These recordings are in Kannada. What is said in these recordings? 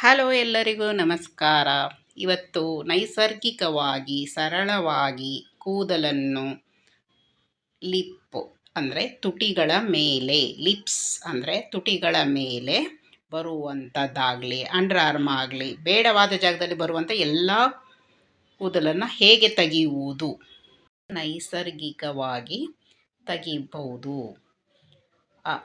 ಹಲೋ ಎಲ್ಲರಿಗೂ ನಮಸ್ಕಾರ. ಇವತ್ತು ನೈಸರ್ಗಿಕವಾಗಿ ಸರಳವಾಗಿ ಕೂದಲನ್ನು ಲಿಪ್ ಅಂದರೆ ತುಟಿಗಳ ಮೇಲೆ, ಲಿಪ್ಸ್ ಅಂದರೆ ತುಟಿಗಳ ಮೇಲೆ ಬರುವಂಥದ್ದಾಗಲಿ, ಅಂಡರ್ ಆರ್ಮ್ ಆಗಲಿ, ಬೇಡವಾದ ಜಾಗದಲ್ಲಿ ಬರುವಂಥ ಎಲ್ಲ ಕೂದಲನ್ನು ಹೇಗೆ ತೆಗೆಯುವುದು, ನೈಸರ್ಗಿಕವಾಗಿ ತೆಗಿಬಹುದು.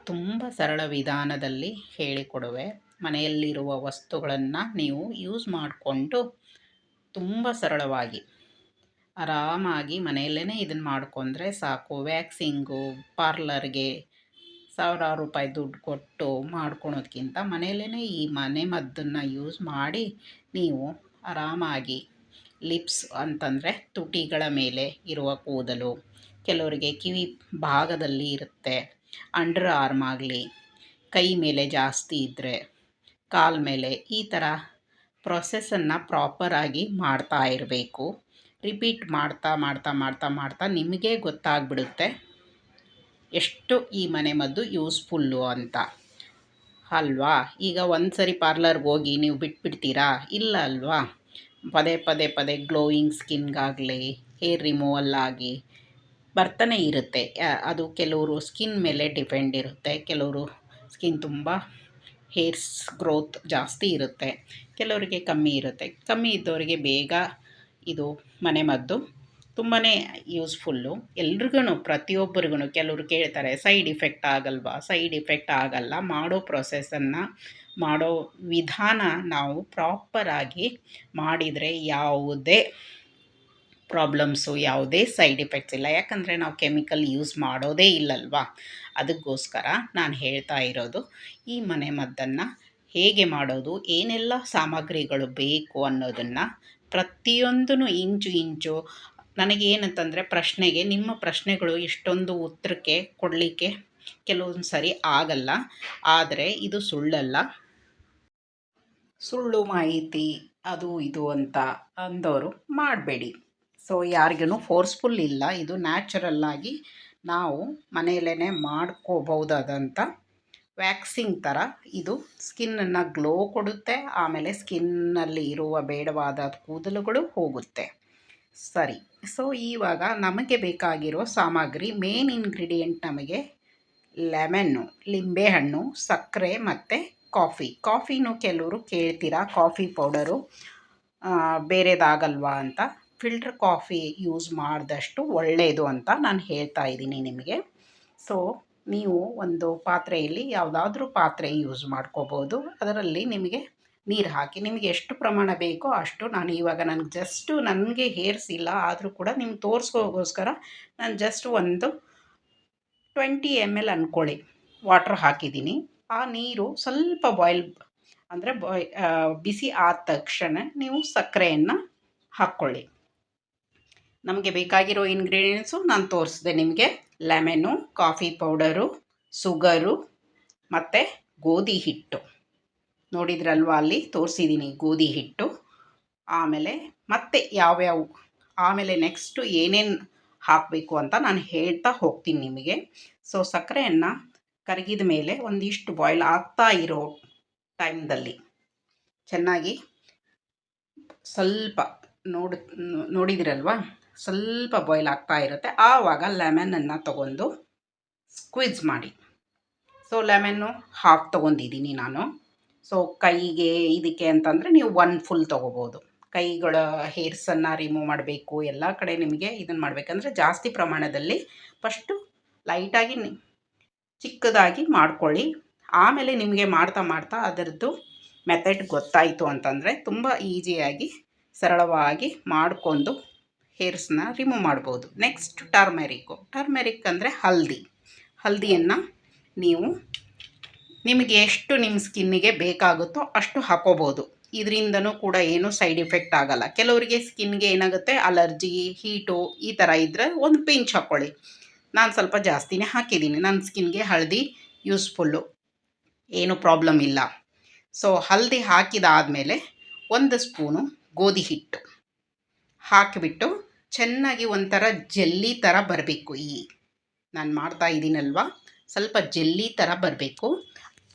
ತುಂಬ ಸರಳ ವಿಧಾನದಲ್ಲಿ ಹೇಳಿಕೊಡುವೆ. ಮನೆಯಲ್ಲಿರುವ ವಸ್ತುಗಳನ್ನು ನೀವು ಯೂಸ್ ಮಾಡಿಕೊಂಡು ತುಂಬ ಸರಳವಾಗಿ ಆರಾಮಾಗಿ ಮನೆಯಲ್ಲೇ ಇದನ್ನು ಮಾಡಿಕೊಂಡ್ರೆ ಸಾಕು. ವ್ಯಾಕ್ಸಿಂಗು ಪಾರ್ಲರ್ಗೆ ಸಾವಿರಾರು ರೂಪಾಯಿ ದುಡ್ಡು ಕೊಟ್ಟು ಮಾಡ್ಕೊಳೋದ್ಕಿಂತ ಮನೆಯಲ್ಲೇ ಈ ಮನೆ ಮದ್ದನ್ನು ಯೂಸ್ ಮಾಡಿ ನೀವು ಆರಾಮಾಗಿ ಲಿಪ್ಸ್ ಅಂತಂದರೆ ತುಟಿಗಳ ಮೇಲೆ ಇರುವ ಕೂದಲು, ಕೆಲವರಿಗೆ ಕಿವಿ ಭಾಗದಲ್ಲಿ ಇರುತ್ತೆ, ಅಂಡರ್ ಆರ್ಮ್ ಆಗಲಿ, ಕೈ ಮೇಲೆ ಜಾಸ್ತಿ ಇದ್ದರೆ, ಕಾಲ ಮೇಲೆ, ಈ ಥರ ಪ್ರೊಸೆಸನ್ನು ಪ್ರಾಪರಾಗಿ ಮಾಡ್ತಾ ಇರಬೇಕು. ರಿಪೀಟ್ ಮಾಡ್ತಾ ಮಾಡ್ತಾ ಮಾಡ್ತಾ ಮಾಡ್ತಾ ನಿಮಗೆ ಗೊತ್ತಾಗ್ಬಿಡುತ್ತೆ ಎಷ್ಟು ಈ ಮನೆಮದ್ದು ಯೂಸ್ಫುಲ್ಲು ಅಂತ ಅಲ್ವಾ. ಈಗ ಒಂದು ಸರಿ ಪಾರ್ಲರ್ಗೆ ಹೋಗಿ ನೀವು ಬಿಟ್ಬಿಡ್ತೀರಾ? ಇಲ್ಲ ಅಲ್ವಾ. ಪದೇ ಪದೇ ಪದೇ ಗ್ಲೋಯಿಂಗ್ ಸ್ಕಿನ್ಗಾಗಲಿ, ಹೇರ್ ರಿಮೂವಲ್ ಆಗಿ ಬರ್ತಾನೆ ಇರುತ್ತೆ. ಅದು ಕೆಲವರು ಸ್ಕಿನ್ ಮೇಲೆ ಡಿಪೆಂಡ್ ಇರುತ್ತೆ. ಕೆಲವರು ಸ್ಕಿನ್ ತುಂಬ ಹೇರ್ಸ್ ಗ್ರೋತ್ ಜಾಸ್ತಿ ಇರುತ್ತೆ, ಕೆಲವರಿಗೆ ಕಮ್ಮಿ ಇರುತ್ತೆ. ಕಮ್ಮಿ ಇದ್ದವರಿಗೆ ಬೇಗ ಇದು ಮನೆಮದ್ದು ತುಂಬಾ ಯೂಸ್ಫುಲ್ಲು. ಎಲ್ರಿಗೂ, ಪ್ರತಿಯೊಬ್ಬರಿಗೂ. ಕೆಲವರು ಕೇಳ್ತಾರೆ ಸೈಡ್ ಇಫೆಕ್ಟ್ ಆಗಲ್ವಾ? ಸೈಡ್ ಇಫೆಕ್ಟ್ ಆಗಲ್ಲ. ಮಾಡೋ ಪ್ರೊಸೆಸನ್ನು, ಮಾಡೋ ವಿಧಾನ ನಾವು ಪ್ರಾಪರಾಗಿ ಮಾಡಿದರೆ ಯಾವುದೇ ಪ್ರಾಬ್ಲಮ್ಸು, ಯಾವುದೇ ಸೈಡ್ ಎಫೆಕ್ಟ್ಸ್ ಇಲ್ಲ. ಯಾಕಂದರೆ ನಾವು ಕೆಮಿಕಲ್ ಯೂಸ್ ಮಾಡೋದೇ ಇಲ್ಲಲ್ವಾ. ಅದಕ್ಕೋಸ್ಕರ ನಾನು ಹೇಳ್ತಾ ಇರೋದು ಈ ಮನೆಮದ್ದನ್ನು ಹೇಗೆ ಮಾಡೋದು, ಏನೆಲ್ಲ ಸಾಮಗ್ರಿಗಳು ಬೇಕು ಅನ್ನೋದನ್ನು ಪ್ರತಿಯೊಂದೂ ಇಂಚು ಇಂಚು. ನನಗೇನಂತಂದರೆ ಪ್ರಶ್ನೆಗೆ ನಿಮ್ಮ ಪ್ರಶ್ನೆಗಳು ಇಷ್ಟೊಂದು ಉತ್ತರಕ್ಕೆ ಕೊಡಲಿಕ್ಕೆ ಕೆಲವೊಂದು ಸರಿ ಆಗಲ್ಲ. ಆದರೆ ಇದು ಸುಳ್ಳಲ್ಲ. ಸುಳ್ಳು ಮಾಹಿತಿ ಅದು ಇದು ಅಂತ ಅಂದವರು ಮಾಡಬೇಡಿ. ಸೊ ಯಾರಿಗೂ ಫೋರ್ಸ್ಫುಲ್ ಇಲ್ಲ. ಇದು ನ್ಯಾಚುರಲ್ಲಾಗಿ ನಾವು ಮನೆಯಲ್ಲೇ ಮಾಡ್ಕೋಬಹುದಾದಂಥ ವ್ಯಾಕ್ಸಿಂಗ್ ಥರ. ಇದು ಸ್ಕಿನ್ನನ್ನು ಗ್ಲೋ ಕೊಡುತ್ತೆ, ಆಮೇಲೆ ಸ್ಕಿನ್ನಲ್ಲಿ ಇರುವ ಬೇಡವಾದ ಕೂದಲುಗಳು ಹೋಗುತ್ತೆ. ಸರಿ, ಸೊ ಇವಾಗ ನಮಗೆ ಬೇಕಾಗಿರೋ ಸಾಮಗ್ರಿ, ಮೇನ್ ಇಂಗ್ರೀಡಿಯೆಂಟ್ ನಮಗೆ ಲೆಮನ್ನು, ಲಿಂಬೆಹಣ್ಣು, ಸಕ್ಕರೆ ಮತ್ತು ಕಾಫಿನೂ ಕೆಲವರು ಕೇಳ್ತೀರಾ ಕಾಫಿ ಪೌಡರು ಬೇರೆದಾಗಲ್ವಾ ಅಂತ. ಫಿಲ್ಟರ್ ಕಾಫಿ ಯೂಸ್ ಮಾಡಿದಷ್ಟು ಒಳ್ಳೆಯದು ಅಂತ ನಾನು ಹೇಳ್ತಾ ಇದ್ದೀನಿ ನಿಮಗೆ. ಸೊ ನೀವು ಒಂದು ಪಾತ್ರೆಯಲ್ಲಿ, ಯಾವುದಾದ್ರೂ ಪಾತ್ರೆ ಯೂಸ್ ಮಾಡ್ಕೋಬೋದು. ಅದರಲ್ಲಿ ನಿಮಗೆ ನೀರು ಹಾಕಿ, ನಿಮಗೆ ಎಷ್ಟು ಪ್ರಮಾಣ ಬೇಕೋ ಅಷ್ಟು. ನಾನು ಇವಾಗ ನನಗೆ ಹೇರ್ಸ್ ಇಲ್ಲ, ಆದರೂ ಕೂಡ ನಿಮ್ಗೆ ತೋರಿಸ್ಕೋಗೋಸ್ಕರ ನಾನು ಜಸ್ಟ್ ಒಂದು 20 ml ಅಂದ್ಕೊಳ್ಳಿ ವಾಟ್ರ್ ಹಾಕಿದ್ದೀನಿ. ಆ ನೀರು ಸ್ವಲ್ಪ ಬಾಯ್ಲ್ ಅಂದರೆ ಬಿಸಿ ಆದ ತಕ್ಷಣ ನೀವು ಸಕ್ಕರೆಯನ್ನು ಹಾಕ್ಕೊಳ್ಳಿ. ನಮಗೆ ಬೇಕಾಗಿರೋ ಇಂಗ್ರೀಡಿಯೆಂಟ್ಸು ನಾನು ತೋರಿಸಿದೆ ನಿಮಗೆ. ಲೆಮನ್ನು, ಕಾಫಿ ಪೌಡರು, ಸುಗರು ಮತ್ತು ಗೋಧಿ ಹಿಟ್ಟು. ನೋಡಿದ್ರಲ್ವ, ಅಲ್ಲಿ ತೋರಿಸಿದ್ದೀನಿ ಗೋಧಿ ಹಿಟ್ಟು. ಆಮೇಲೆ ಮತ್ತೆ ಯಾವ್ಯಾವ, ಆಮೇಲೆ ನೆಕ್ಸ್ಟು ಏನೇನು ಹಾಕಬೇಕು ಅಂತ ನಾನು ಹೇಳ್ತಾ ಹೋಗ್ತೀನಿ ನಿಮಗೆ. ಸೊ ಸಕ್ಕರೆಯನ್ನು ಕರಗಿದ ಮೇಲೆ ಒಂದಿಷ್ಟು ಬಾಯ್ಲ್ ಆಗ್ತಾ ಇರೋ ಟೈಮ್ದಲ್ಲಿ ಚೆನ್ನಾಗಿ ಸ್ವಲ್ಪ ನೋಡಿದಿರಲ್ವ, ಸ್ವಲ್ಪ ಬಾಯ್ಲ್ ಆಗ್ತಾ ಇರುತ್ತೆ. ಆವಾಗ ಲೆಮನನ್ನು ತಗೊಂಡು ಸ್ಕ್ವಿಜ್ ಮಾಡಿ. ಸೊ ಲೆಮನ್ನು ಹಾಫ್ ತೊಗೊಂಡಿದ್ದೀನಿ ನಾನು. ಸೊ ಕೈಗೆ ಇದಕ್ಕೆ ಅಂತಂದರೆ ನೀವು 1 ಫುಲ್ ತೊಗೋಬೋದು. ಕೈಗಳ ಹೇರ್ಸನ್ನು ರಿಮೂವ್ ಮಾಡಬೇಕು, ಎಲ್ಲ ಕಡೆ ನಿಮಗೆ ಇದನ್ನು ಮಾಡಬೇಕಂದ್ರೆ ಜಾಸ್ತಿ ಪ್ರಮಾಣದಲ್ಲಿ ಫಸ್ಟು ಲೈಟಾಗಿ ಚಿಕ್ಕದಾಗಿ ಮಾಡ್ಕೊಳ್ಳಿ. ಆಮೇಲೆ ನಿಮಗೆ ಮಾಡ್ತಾ ಮಾಡ್ತಾ ಅದರದ್ದು ಮೆಥಡ್ ಗೊತ್ತಾಯಿತು ಅಂತಂದರೆ ತುಂಬ ಈಸಿಯಾಗಿ ಸರಳವಾಗಿ ಮಾಡಿಕೊಂಡು ಹೇರ್ಸ್ನ ರಿಮೂವ್ ಮಾಡ್ಬೋದು. ನೆಕ್ಸ್ಟ್ ಟರ್ಮೆರಿಕ್ ಅಂದರೆ ಹಲ್ದಿಯನ್ನು ನೀವು ನಿಮಗೆ ಎಷ್ಟು ನಿಮ್ಮ ಸ್ಕಿನ್ನಿಗೆ ಬೇಕಾಗುತ್ತೋ ಅಷ್ಟು ಹಾಕೋಬೋದು. ಇದರಿಂದನೂ ಕೂಡ ಏನೂ ಸೈಡ್ ಎಫೆಕ್ಟ್ ಆಗಲ್ಲ. ಕೆಲವರಿಗೆ ಸ್ಕಿನ್ಗೆ ಏನಾಗುತ್ತೆ, ಅಲರ್ಜಿ, ಹೀಟು ಈ ಥರ ಇದ್ದರೆ ಒಂದು ಪಿಂಚ್ ಹಾಕ್ಕೊಳ್ಳಿ. ನಾನು ಸ್ವಲ್ಪ ಜಾಸ್ತಿನೇ ಹಾಕಿದ್ದೀನಿ. ನನ್ನ ಸ್ಕಿನ್ಗೆ ಹಳದಿ ಯೂಸ್ಫುಲ್ಲು, ಏನೂ ಪ್ರಾಬ್ಲಮ್ ಇಲ್ಲ. ಸೊ ಹಲ್ದಿ ಹಾಕಿದಾದಮೇಲೆ 1 ಸ್ಪೂನು ಗೋಧಿ ಹಿಟ್ಟು ಹಾಕಿಬಿಟ್ಟು ಚೆನ್ನಾಗಿ ಒಂಥರ ಜೆಲ್ಲಿ ಥರ ಬರಬೇಕು. ನಾನು ಮಾಡ್ತಾ ಇದ್ದೀನಲ್ವ, ಸ್ವಲ್ಪ ಜೆಲ್ಲಿ ಥರ ಬರಬೇಕು.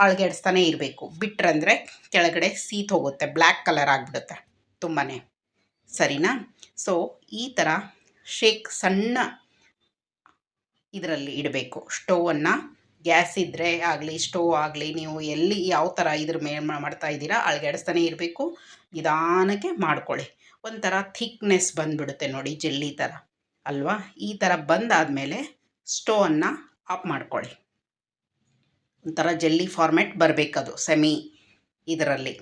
ಅಳಗಡಿಸ್ತಾನೆ ಇರಬೇಕು. ಬಿಟ್ರಂದರೆ ಕೆಳಗಡೆ ಸೀತ್ ಹೋಗುತ್ತೆ, ಬ್ಲ್ಯಾಕ್ ಕಲರ್ ಆಗಿಬಿಡುತ್ತೆ ತುಂಬಾ. ಸರಿನಾ? ಸೊ ಈ ಥರ ಸಣ್ಣ ಇದರಲ್ಲಿ ಇಡಬೇಕು. ಸ್ಟೋವನ್ನು ಗ್ಯಾಸ್ ಇದ್ದರೆ ಆಗಲಿ, ಸ್ಟೋವ್ ಆಗಲಿ, ನೀವು ಎಲ್ಲಿ ಯಾವ ಥರ ಇದ್ರ ಮೇಲೆ ಮಾಡ್ತಾ ಇದ್ದೀರಾ ಅಳಗಡಿಸ್ತಾನೆ ಇರಬೇಕು. ನಿಧಾನಕ್ಕೆ ಮಾಡ್ಕೊಳ್ಳಿ. ಒಂಥರ ಥಿಕ್ನೆಸ್ ಬಂದುಬಿಡುತ್ತೆ ನೋಡಿ, ಜೆಲ್ಲಿ ಥರ ಅಲ್ವಾ? ಈ ಥರ ಬಂದಾದಮೇಲೆ ಸ್ಟೋವನ್ನು ಆಫ್ ಮಾಡ್ಕೊಳ್ಳಿ. ಒಂಥರ ಜೆಲ್ಲಿ ಫಾರ್ಮ್ಯಾಟ್ ಬರಬೇಕದು ಸೆಮಿ ಇದರಲ್ಲಿ.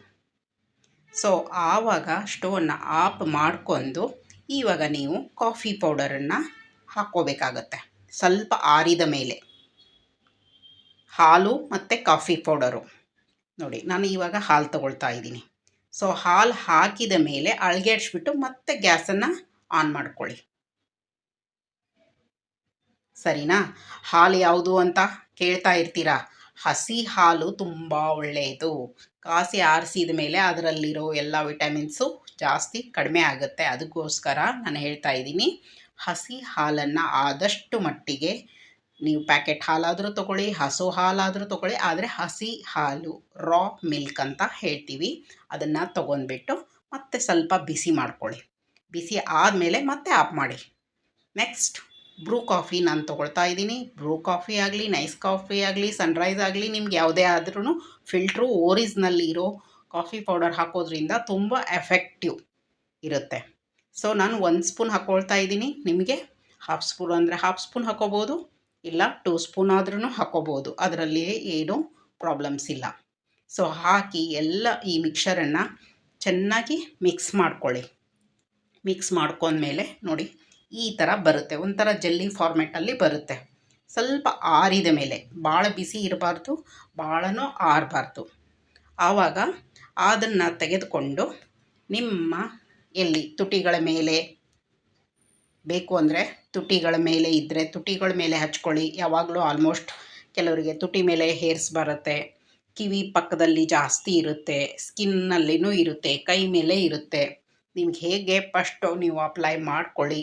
ಸೊ ಆವಾಗ ಸ್ಟೋವನ್ನು ಆಫ್ ಮಾಡಿಕೊಂಡು ಇವಾಗ ನೀವು ಕಾಫಿ ಪೌಡರನ್ನು ಹಾಕ್ಕೋಬೇಕಾಗತ್ತೆ. ಸ್ವಲ್ಪ ಆರಿದ ಮೇಲೆ ಹಾಲು ಮತ್ತು ಕಾಫಿ ಪೌಡರು ನೋಡಿ, ನಾನು ಇವಾಗ ಹಾಲು ತಗೊಳ್ತಾ ಇದ್ದೀನಿ. ಸೊ ಹಾಲು ಹಾಕಿದ ಮೇಲೆ ಅಳಗಡಿಸ್ಬಿಟ್ಟು ಮತ್ತೆ ಗ್ಯಾಸನ್ನು ಆನ್ ಮಾಡ್ಕೊಳ್ಳಿ. ಸರಿನಾ? ಹಾಲು ಯಾವುದು ಅಂತ ಕೇಳ್ತಾ ಇರ್ತೀರಾ. ಹಸಿ ಹಾಲು ತುಂಬ ಒಳ್ಳೆಯದು. ಕಾಸಿ ಆರಿಸಿದ ಮೇಲೆ ಅದರಲ್ಲಿರೋ ಎಲ್ಲ ವಿಟಮಿನ್ಸು ಜಾಸ್ತಿ ಕಡಿಮೆ ಆಗುತ್ತೆ. ಅದಕ್ಕೋಸ್ಕರ ನಾನು ಹೇಳ್ತಾ ಇದ್ದೀನಿ, ಹಸಿ ಹಾಲನ್ನು ಆದಷ್ಟು ಮಟ್ಟಿಗೆ ನೀವು ಪ್ಯಾಕೆಟ್ ಹಾಲಾದರೂ ತೊಗೊಳ್ಳಿ, ಹಸು ಹಾಲಾದರೂ ತೊಗೊಳ್ಳಿ, ಆದರೆ ಹಸಿ ಹಾಲು ರಾ ಮಿಲ್ಕ್ ಅಂತ ಹೇಳ್ತೀವಿ, ಅದನ್ನು ತೊಗೊಂಡ್ಬಿಟ್ಟು ಮತ್ತೆ ಸ್ವಲ್ಪ ಬಿಸಿ ಮಾಡ್ಕೊಳ್ಳಿ. ಬಿಸಿ ಆದಮೇಲೆ ಮತ್ತೆ ಆಫ್ ಮಾಡಿ. ನೆಕ್ಸ್ಟ್ ಬ್ರೂ ಕಾಫಿ ನಾನು ತೊಗೊಳ್ತಾ ಇದ್ದೀನಿ. ಬ್ರೂ ಕಾಫಿ ಆಗಲಿ, ನೈಸ್ ಕಾಫಿ ಆಗಲಿ, ಸನ್ರೈಸ್ ಆಗಲಿ, ನಿಮ್ಗೆ ಯಾವುದೇ ಆದ್ರೂ ಫಿಲ್ಟ್ರು ಓರಿಜಿನಲ್ ಇರೋ ಕಾಫಿ ಪೌಡರ್ ಹಾಕೋದ್ರಿಂದ ತುಂಬ ಎಫೆಕ್ಟಿವ್ ಇರುತ್ತೆ. ಸೊ ನಾನು 1 ಸ್ಪೂನ್ ಹಾಕ್ಕೊಳ್ತಾ ಇದ್ದೀನಿ. ನಿಮಗೆ ಹಾಫ್ ಸ್ಪೂನ್ ಅಂದರೆ ಹಾಫ್ ಸ್ಪೂನ್ ಹಾಕ್ಕೋಬೋದು, ಇಲ್ಲ 2 ಸ್ಪೂನ್ ಆದ್ರೂ ಹಾಕ್ಕೋಬೋದು. ಅದರಲ್ಲಿ ಏನೂ ಪ್ರಾಬ್ಲಮ್ಸ್ ಇಲ್ಲ. ಸೊ ಹಾಕಿ ಎಲ್ಲ ಈ ಮಿಕ್ಸರನ್ನು ಚೆನ್ನಾಗಿ ಮಿಕ್ಸ್ ಮಾಡ್ಕೊಳ್ಳಿ. ಮಿಕ್ಸ್ ಮಾಡ್ಕೊಂಡ್ಮೇಲೆ ನೋಡಿ ಈ ಥರ ಬರುತ್ತೆ, ಒಂಥರ ಜೆಲ್ಲಿ ಫಾರ್ಮೆಟಲ್ಲಿ ಬರುತ್ತೆ. ಸ್ವಲ್ಪ ಆರಿದ ಮೇಲೆ, ಭಾಳ ಬಿಸಿ ಇರಬಾರ್ದು, ಭಾಳನೂ ಆರಬಾರ್ದು. ಆವಾಗ ಅದನ್ನು ತೆಗೆದುಕೊಂಡು ನಿಮ್ಮ ಎಲ್ಲಿ ತುಟಿಗಳ ಮೇಲೆ ಬೇಕು ಅಂದರೆ ತುಟಿಗಳ ಮೇಲೆ ಇದ್ದರೆ ತುಟಿಗಳ ಮೇಲೆ ಹಚ್ಕೊಳ್ಳಿ. ಯಾವಾಗಲೂ ಆಲ್ಮೋಸ್ಟ್ ಕೆಲವರಿಗೆ ತುಟಿ ಮೇಲೆ ಹೇರ್ಸ್ ಬರುತ್ತೆ, ಕಿವಿ ಪಕ್ಕದಲ್ಲಿ ಜಾಸ್ತಿ ಇರುತ್ತೆ, ಸ್ಕಿನ್ನಲ್ಲಿನೂ ಇರುತ್ತೆ, ಕೈ ಮೇಲೆ ಇರುತ್ತೆ. ನಿಮ್ಗೆ ಹೇಗೆ ಫಸ್ಟು ನೀವು ಅಪ್ಲೈ ಮಾಡ್ಕೊಳ್ಳಿ.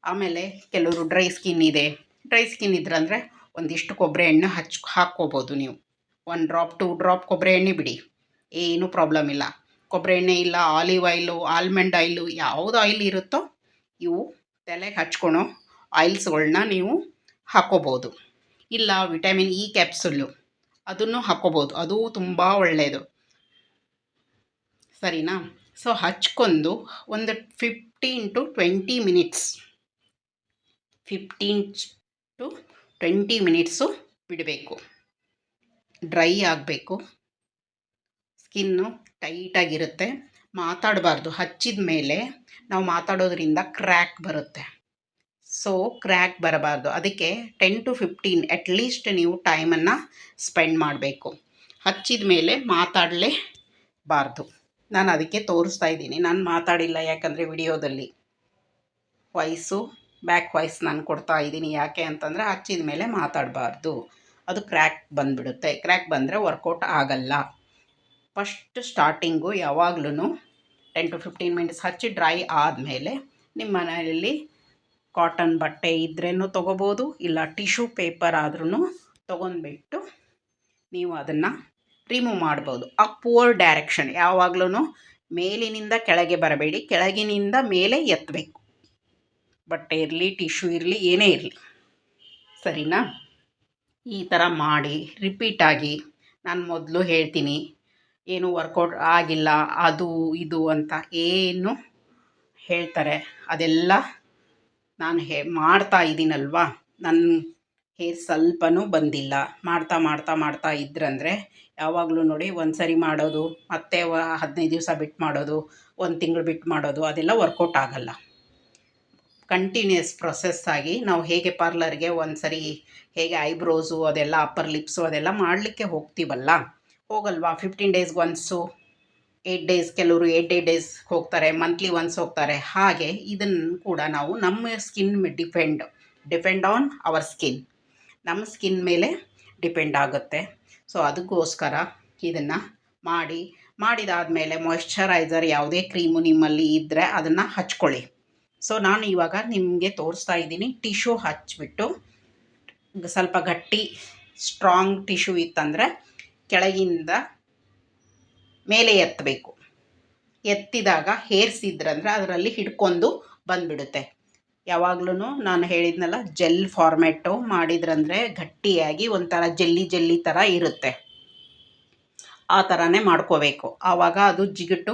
ಆಮೇಲೆ ಕೆಲವರು ಡ್ರೈ ಸ್ಕಿನ್ ಇದೆ, ಡ್ರೈ ಸ್ಕಿನ್ ಇದ್ರಂದರೆ ಒಂದಿಷ್ಟು ಕೊಬ್ಬರಿ ಎಣ್ಣೆ ಹಾಕ್ಕೋಬೋದು ನೀವು. 1 ಡ್ರಾಪ್ 2 ಡ್ರಾಪ್ ಕೊಬ್ಬರಿ ಎಣ್ಣೆ ಬಿಡಿ, ಏನೂ ಪ್ರಾಬ್ಲಮ್ ಇಲ್ಲ. ಕೊಬ್ಬರಿ ಎಣ್ಣೆ ಇಲ್ಲ, ಆಲಿವ್ ಆಯಿಲು, ಆಲ್ಮಂಡ್ ಆಯಿಲು, ಯಾವುದು ಆಯಿಲ್ ಇರುತ್ತೋ ಇವು ತಲೆಗೆ ಹಚ್ಕೊಳೋ ಆಯಿಲ್ಸ್ಗಳನ್ನ ನೀವು ಹಾಕ್ಕೋಬೋದು. ಇಲ್ಲ ವಿಟಮಿನ್ ಇ ಕ್ಯಾಪ್ಸುಲ್ಲು ಅದನ್ನು ಹಾಕ್ಕೋಬೋದು, ಅದು ತುಂಬ ಒಳ್ಳೆಯದು. ಸರಿನಾ? ಸೊ ಹಚ್ಕೊಂಡು ಒಂದು 15 to 20 ಮಿನಿಟ್ಸ್ 15 to 20 ಮಿನಿಟ್ಸು ಬಿಡಬೇಕು. ಡ್ರೈ ಆಗಬೇಕು, ಸ್ಕಿನ್ನು ಟೈಟಾಗಿರುತ್ತೆ. ಮಾತಾಡಬಾರ್ದು, ಹಚ್ಚಿದ ಮೇಲೆ ನಾವು ಮಾತಾಡೋದ್ರಿಂದ ಕ್ರ್ಯಾಕ್ ಬರುತ್ತೆ. ಸೊ ಕ್ರ್ಯಾಕ್ ಬರಬಾರ್ದು, ಅದಕ್ಕೆ 10 to 15 ಅಟ್ಲೀಸ್ಟ್ ನೀವು ಟೈಮನ್ನು ಸ್ಪೆಂಡ್ ಮಾಡಬೇಕು. ಹಚ್ಚಿದ ಮೇಲೆ ಮಾತಾಡಲೇಬಾರ್ದು. ನಾನು ಅದಕ್ಕೆ ತೋರಿಸ್ತಾ ಇದ್ದೀನಿ, ನಾನು ಮಾತಾಡಿಲ್ಲ ಯಾಕಂದರೆ ವಿಡಿಯೋದಲ್ಲಿ ಬ್ಯಾಕ್ ವಾಯ್ಸ್ ನಾನು ಕೊಡ್ತಾ ಇದ್ದೀನಿ. ಯಾಕೆ ಅಂತಂದರೆ ಹಚ್ಚಿದ ಮೇಲೆ ಮಾತಾಡಬಾರ್ದು, ಅದು ಕ್ರ್ಯಾಕ್ ಬಂದುಬಿಡುತ್ತೆ. ಕ್ರ್ಯಾಕ್ ಬಂದರೆ ವರ್ಕೌಟ್ ಆಗಲ್ಲ. ಫಸ್ಟ್ ಸ್ಟಾರ್ಟಿಂಗು ಯಾವಾಗ್ಲೂ 10 to 15 ಮಿನಿಟ್ಸ್ ಹಚ್ಚಿ ಡ್ರೈ ಆದಮೇಲೆ ನಿಮ್ಮ ಮನೆಯಲ್ಲಿ ಕಾಟನ್ ಬಟ್ಟೆ ಇದ್ರೇನು ತೊಗೋಬೋದು, ಇಲ್ಲ ಟಿಶ್ಯೂ ಪೇಪರ್ ಆದ್ರೂ ತೊಗೊಂಡ್ಬಿಟ್ಟು ನೀವು ಅದನ್ನು ರಿಮೂವ್ ಮಾಡ್ಬೋದು. ಅಪ್ವರ್ಡ್ ಡೈರೆಕ್ಷನ್, ಯಾವಾಗ್ಲೂ ಮೇಲಿನಿಂದ ಕೆಳಗೆ ಬರಬೇಡಿ, ಕೆಳಗಿನಿಂದ ಮೇಲೆ ಎತ್ತಬೇಕು. ಬಟ್ಟೆ ಇರಲಿ, ಟಿಶ್ಯೂ ಇರಲಿ, ಏನೇ ಇರಲಿ. ಸರಿನಾ? ಈ ಥರ ಮಾಡಿ ರಿಪೀಟಾಗಿ. ನಾನು ಮೊದಲು ಹೇಳ್ತೀನಿ, ಏನು ವರ್ಕೌಟ್ ಆಗಿಲ್ಲ ಅದು ಇದು ಅಂತ ಏನು ಹೇಳ್ತಾರೆ, ಅದೆಲ್ಲ ನಾನು ಮಾಡ್ತಾ ಇದ್ದೀನಲ್ವ. ನನ್ನ ಹೇರ್ ಸ್ವಲ್ಪನೂ ಬಂದಿಲ್ಲ. ಮಾಡ್ತಾ ಇದ್ರಂದರೆ ಯಾವಾಗಲೂ ನೋಡಿ, ಒಂದು ಸರಿ ಮಾಡೋದು, ಮತ್ತೆ 15 ದಿವಸ ಬಿಟ್ಟು ಮಾಡೋದು, 1 ತಿಂಗಳು ಬಿಟ್ಟು ಮಾಡೋದು, ಅದೆಲ್ಲ ವರ್ಕೌಟ್ ಆಗಲ್ಲ. ಕಂಟಿನ್ಯೂಸ್ ಪ್ರೊಸೆಸ್ಸಾಗಿ ನಾವು ಹೇಗೆ ಪಾರ್ಲರ್ಗೆ ಒಂದು ಸರಿ ಹೇಗೆ ಐಬ್ರೋಸು ಅದೆಲ್ಲ ಅಪ್ಪರ್ ಲಿಪ್ಸು ಅದೆಲ್ಲ ಮಾಡಲಿಕ್ಕೆ ಹೋಗ್ತೀವಲ್ಲ, ಹೋಗಲ್ವಾ? 15 ಡೇಸ್ಗೆ ಒನ್ಸು, 8 ಡೇಸ್, ಕೆಲವರು 8 ಡೇಸ್ ಹೋಗ್ತಾರೆ, ಮಂತ್ಲಿ ಒನ್ಸ್ ಹೋಗ್ತಾರೆ. ಹಾಗೆ ಇದನ್ನು ಕೂಡ ನಾವು ನಮ್ಮ skin depend on our skin, ನಮ್ಮ ಸ್ಕಿನ್ ಮೇಲೆ ಡಿಪೆಂಡ್ ಆಗುತ್ತೆ. ಸೊ ಅದಕ್ಕೋಸ್ಕರ ಇದನ್ನು ಮಾಡಿದಾದಮೇಲೆ ಮಾಯ್ಶ್ಚರೈಸರ್ ಯಾವುದೇ ಕ್ರೀಮು ನಿಮ್ಮಲ್ಲಿ ಇದ್ದರೆ ಅದನ್ನು ಹಚ್ಕೊಳ್ಳಿ. ಸೊ ನಾನು ಇವಾಗ ನಿಮಗೆ ತೋರಿಸ್ತಾ ಇದ್ದೀನಿ. ಟಿಶ್ಯೂ ಹಚ್ಬಿಟ್ಟು ಸ್ವಲ್ಪ ಗಟ್ಟಿ ಸ್ಟ್ರಾಂಗ್ ಟಿಶ್ಯೂ ಇತ್ತಂದರೆ ಕೆಳಗಿಂದ ಮೇಲೆ ಎತ್ತಬೇಕು. ಎತ್ತಿದಾಗ ಹೇರ್ಸಿದ್ರಂದ್ರೆ ಅದರಲ್ಲಿ ಹಿಡ್ಕೊಂಡು ಬಂದುಬಿಡುತ್ತೆ. ಯಾವಾಗ್ಲೂ ನಾನು ಹೇಳಿದ್ನಲ್ಲ, ಜೆಲ್ ಫಾರ್ಮ್ಯಾಟು ಮಾಡಿದ್ರಂದರೆ ಗಟ್ಟಿಯಾಗಿ ಒಂಥರ ಜೆಲ್ಲಿ ಜೆಲ್ಲಿ ಥರ ಇರುತ್ತೆ. ಆ ಥರನೇ ಮಾಡ್ಕೋಬೇಕು. ಆವಾಗ ಅದು ಜಿಗುಟು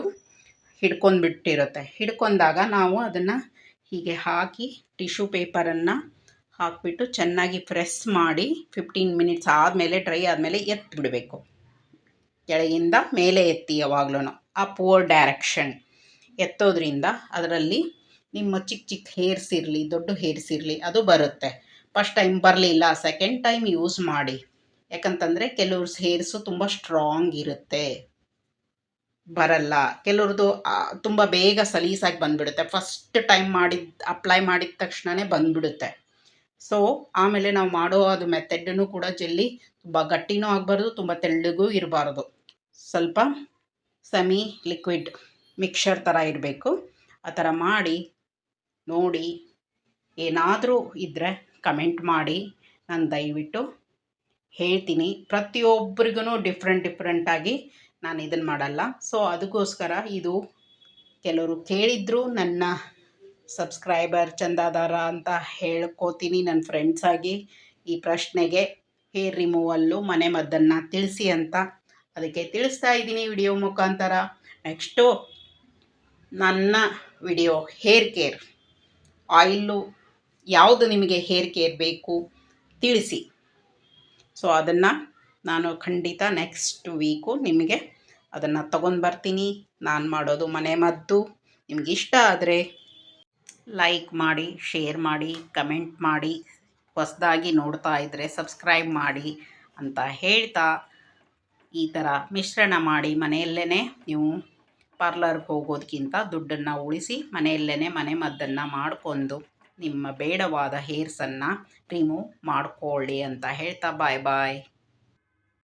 ಹಿಡ್ಕೊಂಡ್ಬಿಟ್ಟಿರುತ್ತೆ. ಹಿಡ್ಕೊಂಡಾಗ ನಾವು ಅದನ್ನು ಹೀಗೆ ಹಾಕಿ ಟಿಶ್ಯೂ ಪೇಪರನ್ನು ಹಾಕಿಬಿಟ್ಟು ಚೆನ್ನಾಗಿ ಪ್ರೆಸ್ ಮಾಡಿ 15 ಮಿನಿಟ್ಸ್ ಆದಮೇಲೆ, ಡ್ರೈ ಆದಮೇಲೆ ಎತ್ತಿಬಿಡಬೇಕು. ಕೆಳಗಿಂದ ಮೇಲೆ ಎತ್ತಿ ಯಾವಾಗ್ಲೂ ಅಪ್ವರ್ಡ್ ಡೈರೆಕ್ಷನ್ ಎತ್ತೋದ್ರಿಂದ ಅದರಲ್ಲಿ ನಿಮ್ಮ ಚಿಕ್ಕ ಚಿಕ್ಕ ಹೇರ್ಸ್ ಇರಲಿ, ದೊಡ್ಡ ಹೇರ್ಸ್ ಇರಲಿ, ಅದು ಬರುತ್ತೆ. ಫಸ್ಟ್ ಟೈಮ್ ಬರಲಿಲ್ಲ, ಸೆಕೆಂಡ್ ಟೈಮ್ ಯೂಸ್ ಮಾಡಿ. ಯಾಕಂತಂದರೆ ಕೆಲವ್ರ ಹೇರ್ಸು ತುಂಬ ಸ್ಟ್ರಾಂಗ್ ಇರುತ್ತೆ, ಬರಲ್ಲ. ಕೆಲವ್ರದ್ದು ತುಂಬ ಬೇಗ ಸಲೀಸಾಗಿ ಬಂದುಬಿಡುತ್ತೆ. ಫಸ್ಟ್ ಟೈಮ್ ಅಪ್ಲೈ ಮಾಡಿದ ತಕ್ಷಣವೇ ಬಂದುಬಿಡುತ್ತೆ. ಸೊ ಆಮೇಲೆ ನಾವು ಮಾಡೋ ಅದು ಮೆಥಡನ್ನು ಕೂಡ ಜೆಲ್ಲಿ ತುಂಬ ಗಟ್ಟಿನೂ ಆಗಬಾರ್ದು, ತುಂಬ ತೆಳ್ಳಗೂ ಇರಬಾರ್ದು. ಸ್ವಲ್ಪ ಸೆಮಿ ಲಿಕ್ವಿಡ್ ಮಿಕ್ಸರ್ ಥರ ಇರಬೇಕು. ಆ ಥರ ಮಾಡಿ ನೋಡಿ. ಏನಾದರೂ ಇದ್ದರೆ ಕಮೆಂಟ್ ಮಾಡಿ, ನಾನು ದಯವಿಟ್ಟು ಹೇಳ್ತೀನಿ. ಪ್ರತಿಯೊಬ್ಬರಿಗೂ ಡಿಫ್ರೆಂಟಾಗಿ ನಾನು ಇದನ್ನು ಮಾಡಲ್ಲ. ಸೊ ಅದಕ್ಕೋಸ್ಕರ ಇದು ಕೆಲವರು ಕೇಳಿದ್ರು, ನನ್ನ ಸಬ್ಸ್ಕ್ರೈಬರ್ ಚಂದಾದಾರ ಅಂತ ಹೇಳ್ಕೋತೀನಿ ನನ್ನ ಫ್ರೆಂಡ್ಸ್ ಆಗಿ. ಈ ಪ್ರಶ್ನೆಗೆ ಹೇರ್ ರಿಮೂವಲ್ಲು ಮನೆ ಮದ್ದನ್ನು ತಿಳಿಸಿ ಅಂತ ಅದಕ್ಕೆ ತಿಳಿಸ್ತಾ ಇದ್ದೀನಿ ವಿಡಿಯೋ ಮುಖಾಂತರ. ನೆಕ್ಸ್ಟು ನನ್ನ ವಿಡಿಯೋ ಹೇರ್ ಕೇರ್ ಆಯಿಲ್ಲು ಯಾವುದು ನಿಮಗೆ ಹೇರ್ ಕೇರ್ ಬೇಕು ತಿಳಿಸಿ. ಸೊ ಅದನ್ನು ನಾನು ಖಂಡಿತ ನೆಕ್ಸ್ಟ್ ವೀಕು ನಿಮಗೆ ಅದನ್ನು ತಗೊಂಡು ಬರ್ತೀನಿ. ನಾನು ಮಾಡೋದು ಮನೆ ಮದ್ದು. ನಿಮ್ಗೆ ಇಷ್ಟ ಆದರೆ ಲೈಕ್ ಮಾಡಿ, ಶೇರ್ ಮಾಡಿ, ಕಮೆಂಟ್ ಮಾಡಿ, ಹೊಸದಾಗಿ ನೋಡ್ತಾ ಇದ್ದರೆ ಸಬ್ಸ್ಕ್ರೈಬ್ ಮಾಡಿ ಅಂತ ಹೇಳ್ತಾ, ಈ ಥರ ಮಿಶ್ರಣ ಮಾಡಿ ಮನೆಯಲ್ಲೇ ನೀವು ಪಾರ್ಲರ್ಗೆ ಹೋಗೋದಕ್ಕಿಂತ ದುಡ್ಡನ್ನು ಉಳಿಸಿ ಮನೆಯಲ್ಲೇ ಮನೆ ಮದ್ದನ್ನು ಮಾಡಿಕೊಂಡು ನಿಮ್ಮ ಬೇಡವಾದ ಹೇರ್ಸನ್ನು ರಿಮೂವ್ ಮಾಡಿಕೊಳ್ಳಿ ಅಂತ ಹೇಳ್ತಾ ಬಾಯ್ ಬಾಯ್.